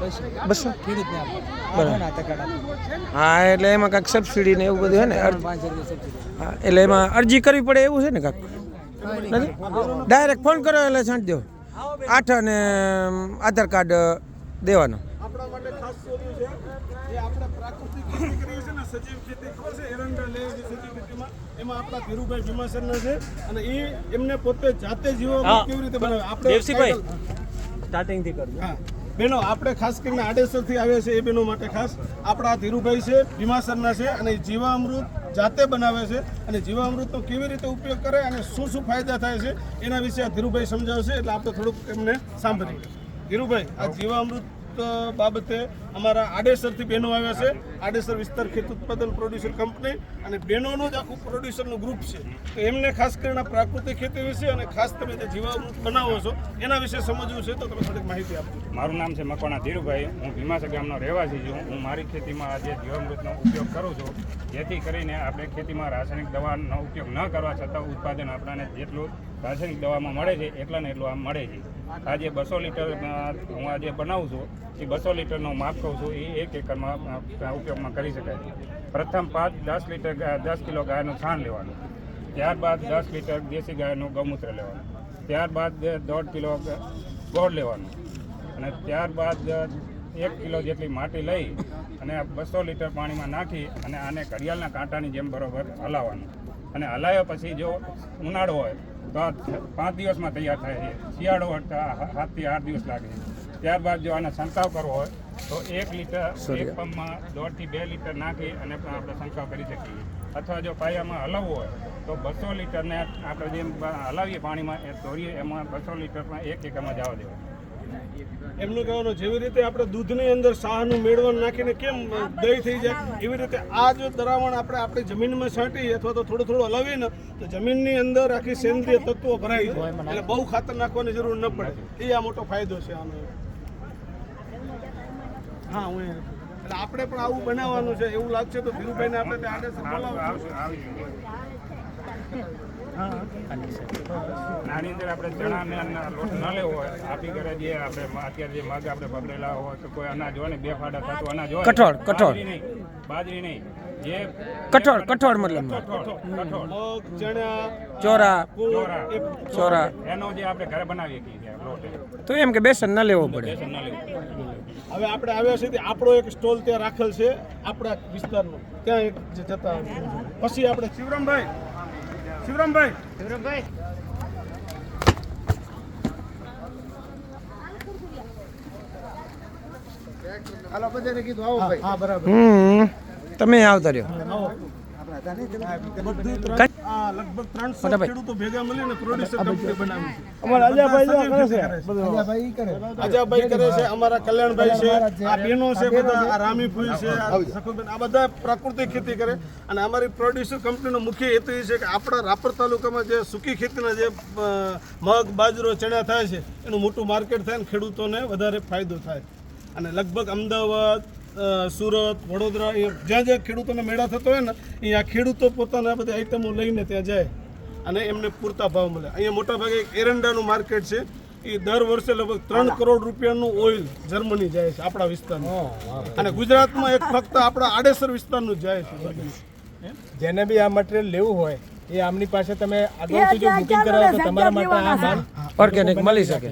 200 હા, એટલે એમાં કાંઈક સબસિડી ને એવું બધું છે ને? હા, એટલે એમાં અરજી કરવી પડે એવું છે ને કાંઈક? નથી, ડાયરેક્ટ ફોન કરો એટલે છાંટી દો. 8 અને આધાર કાર્ડ દેવાનો. આપણા માટે ખાસ સોલ્યુ છે જે આપણે પ્રાકૃતિક ખેતી કરીએ છીએ ને, સજીવ ખેતી ખબર છે એરંડા લે છે સજીવ ખેતીમાં, એમાં આપણા ધીરુભાઈ ભીમાસરના છે અને એમને પોતે જાતે જીવામૃત કેવી રીતે બનાવે આપણે દેવસીભાઈ સ્ટાર્ટિંગથી કરજો. હા બેનો, આપણે ખાસ કરીને આડેસરથી આવ્યા છે એ બેનો માટે ખાસ આપણા ધીરુભાઈ છે ભીમાસરના છે અને જીવામૃત જાતે બનાવે છે અને જીવામૃતનો કેવી રીતે ઉપયોગ કરે અને શું શું ફાયદા થાય છે એના વિશે આ ધીરુભાઈ સમજાવશે. એટલે આપણે થોડુંક એમને સાંભળીએ. ધીરુભાઈ, આ જીવામૃત બાબતે અમારા આડેસરથી બહેનો આવ્યા છે. આડેસર વિસ્તાર ખેત ઉત્પાદન પ્રોડ્યુસર કંપની અને બહેનોનું જ આખું પ્રોડ્યુસરનું ગ્રુપ છે. તો એમને ખાસ કરીને પ્રાકૃતિક ખેતી વિશે અને ખાસ તમે જે જીવામૃત બનાવો છો એના વિશે સમજવું છે, તો તમે થોડીક માહિતી આપો. મારું નામ છે મકવાણા ધીરુભાઈ. હું ભીમાસર ગામનો રહેવાસી છું. હું મારી ખેતીમાં આજે જીવામૃતનો ઉપયોગ કરું છું, જેથી કરીને આપણે ખેતીમાં રાસાયણિક દવાનો ઉપયોગ ન કરવા છતાં ઉત્પાદન આપણને જેટલું રાસાયણિક દવામાં મળે છે એટલા ને એટલું આમ મળે છે. આજે 200 લીટર હું આજે બનાવું છું એ 200 લીટરનું માપ કહું છું એ 1 એકરમાં ઉપયોગમાં કરી શકાય છે. પ્રથમ 5-10 લીટર 10 કિલો ગાયનું છાણ લેવાનું, ત્યારબાદ 10 લીટર દેશી ગાયનું ગૌમૂત્ર લેવાનું, ત્યારબાદ 1.5 કિલો ગોળ લેવાનું અને ત્યારબાદ 1 કિલો જેટલી માટી લઈ અને 200 લીટર પાણીમાં નાખી અને આને ઘડિયાળના કાંટાની જેમ બરોબર હલાવવાનું. અને હલાવ્યા પછી જો ઉનાળો હોય તો 5 દિવસમાં તૈયાર થાય છે, શિયાળો હોય તો 7 થી 8 દિવસ લાગે છે. ત્યારબાદ જો આને છંટકાવ કરવો હોય તો 1 લીટર એક પંપમાં 1.5 થી 2 લીટર નાખી અને આપણે છંટકાવ કરી શકીએ. અથવા જો પાયામાં હલાવવું હોય તો 200 લીટરને આપણે જેમ હલાવીએ પાણીમાં એ ધોરીએ એમાં 200 લીટરમાં 1 એકરમાં જવા દેવા. એમનું કહેવાનું જેવી રીતે આપણે દૂધની અંદર શાહનું મેળવણ નાખીને કેમ દહીં થઈ જાય, એવી રીતે આ જો દ્રાવણ આપણે આપણી જમીનમાં છાંટીએ અથવા તો થોડું થોડું હલાવીએ ને તો જમીનની અંદર આખી સેન્દ્રિય તત્વો ભરાઈ જાય, એટલે બહુ ખાતર નાખવાની જરૂર ન પડે. એ આ મોટો ફાયદો છે આનો. હા, હું એટલે આપણે પણ આવું બનાવવાનું છે એવું લાગશે તો ધીરુભાઈને આપણે ત્યાં આડેસર બોલાવશું. આની અંદર આપણે ચણાના લોટ ન લેવો હોય, આપી ઘરે જે આપણે અત્યારે જે મગ આપણે બગડેલા હોય કે કોઈ અનાજ હોય ને 2 ફાડા થતું અનાજ હોય, કઠોળ બાજરી નહીં, જે કઠોળ મતલબ મગ, ચણા, ચોરા એનો જે આપણે ઘરે બનાવીએ છીએ લોટ, તો એમ કે બેસન ન લેવો પડે. બેસન ન લેવું. હવે આપણે આવ્યા છે આપણો એક સ્ટોલ ત્યાં રાખેલ છે આપણા વિસ્તારનો, ત્યાં એક જતા પછી આપણે શિવરામભાઈ હાલો બધાને કીધું આવો ભાઈ. હા બરાબર. તમે આવતા રહ્યો. લગભગ 300 ખેડૂતો ભેગા મળીને પ્રોડ્યુસર કંપની બનાવી છે. અમારા અજાભાઈ કરે છે, અમારા કલ્યાણભાઈ છે, આ બહેનો છે, બધા આ રામીફુઈ છે, સખુબેન, આ બધા પ્રાકૃતિક ખેતી કરે. અને અમારી પ્રોડ્યુસર કંપનીનો મુખ્ય હેતુ એ છે કે આપણા રાપર તાલુકામાં જે સૂકી ખેતીના જે મગ, બાજરો, ચણા થાય છે એનું મોટું માર્કેટ થાય ને ખેડૂતોને વધારે ફાયદો થાય. અને લગભગ અમદાવાદ, સુરત, વડોદરા, જ્યાં જ્યાં ખેડૂતોને મેળા થતો હોય ને અહીંયા ખેડૂતો પોતાના બધી આઈટમો લઈને ત્યાં જાય અને એમને પૂરતા ભાવ મળે. અહીંયા મોટાભાગે એક એરંડાનું માર્કેટ છે, એ દર વર્ષે લગભગ 3 કરોડ રૂપિયાનું ઓઇલ જર્મની જાય છે આપણા વિસ્તારમાં. અને ગુજરાતમાં એક ફક્ત આપણા આડેસર વિસ્તારનું જ જાય છે. જેને બી આ મટીરિયલ લેવું હોય એ આમની પાસે તમે આગળથી જો બુકિંગ કરાવો તો તમારા માટે આ માલ ઓર્ગેનિક મળી શકે.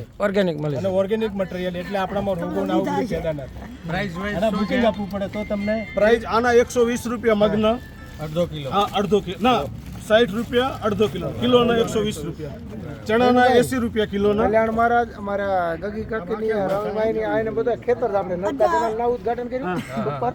અને ઓર્ગેનિક મટીરિયલ એટલે આપણામાં રોગો ના આવું બધું પેદા ના થાય. પ્રાઇસ વાઇઝ બુકિંગ આપવું પડે તો તમને પ્રાઇસ આના 120 રૂપિયા મગના, અડધો કિલો, હા અડધો કિલો ના 60 રૂપિયા અડધો કિલો, કિલોના 120 રૂપિયા, ચણાના 80 રૂપિયા કિલોના. કલ્યાણ મહારાજ અમારા ગગી કાકીની રવિભાઈની આને બધા ખેતર આપણે નરકા ચેનલના ઉદ્ઘાટન કર્યું ઉપર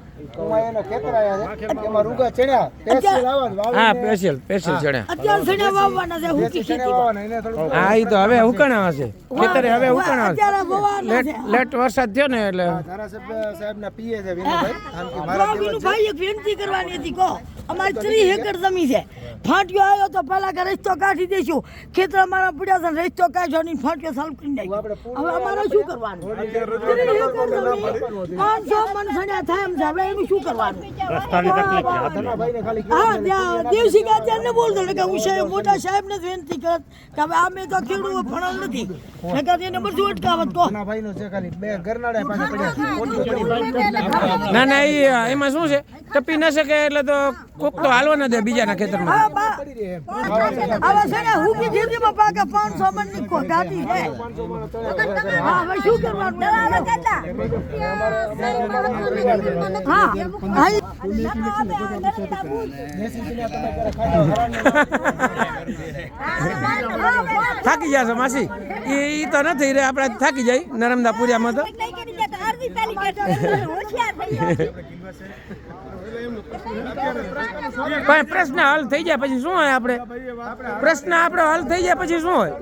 એના ખેતર આયા છે એમાં રૂગા ચણ્યા સ્પેશિયલ આવવા. હા, સ્પેશિયલ ચણ્યા અત્યારે ચણ્યા વાવવાના છે, હુકી ખેતી. એને થોડું હા, એ તો હવે ઉકાણા હશે ખેતરે, હવે ઉકાણા અત્યારે વાવવાના છે. લેટ વરસાદ થયો ને એટલે ધારાસભ્ય સાહેબના પીએ છે વિનુભાઈ. કારણ કે મારા ભાઈ એક વિનંતી કરવાની હતી. કહો અમારી 30 એકર જમીન છે, ફાટ્યો આવ્યો તો પેલા કે રસ્તો કાઢી દઈશું ખેતર મારા પડ્યા છે ને રસ્તો કાઢ્યો નહીં ફાટ્યો ચાલુ કરી નાખ્યો હવે અમારે શું કરવાનું 500 મણ સણ્યા થાય એમ છે હવે એનું શું કરવાનું હા ત્યાં દેવસી ગાજરને બોલતો કે હું સાહેબ મોટા સાહેબને જ વિનંતી કરત કે હવે અમે તો ખેડૂતો ભણેલ નથી નકર એને બધું અટકાવત કહો ભાઈનો છે ખાલી બે ગરનાળા પાસે પડ્યા ના ના એમાં શું છે ટપી ન શકે એટલે તો કોક તો હાલવા ન દે બીજાના ખેતરમાં હવે છે ને હુકી ખેતીમાં પાકે 500 મણની ગાતી છે હા હવે શું કરવાનું હા થાકી જશે માસી એ તો નથી રે આપણે થાકી જાય નર્મદા પુરિયામાં તો પણ પ્રશ્ન હલ થઈ જાય પછી શું હોય આપણે પ્રશ્ન આપણો હલ થઈ જાય પછી શું હોય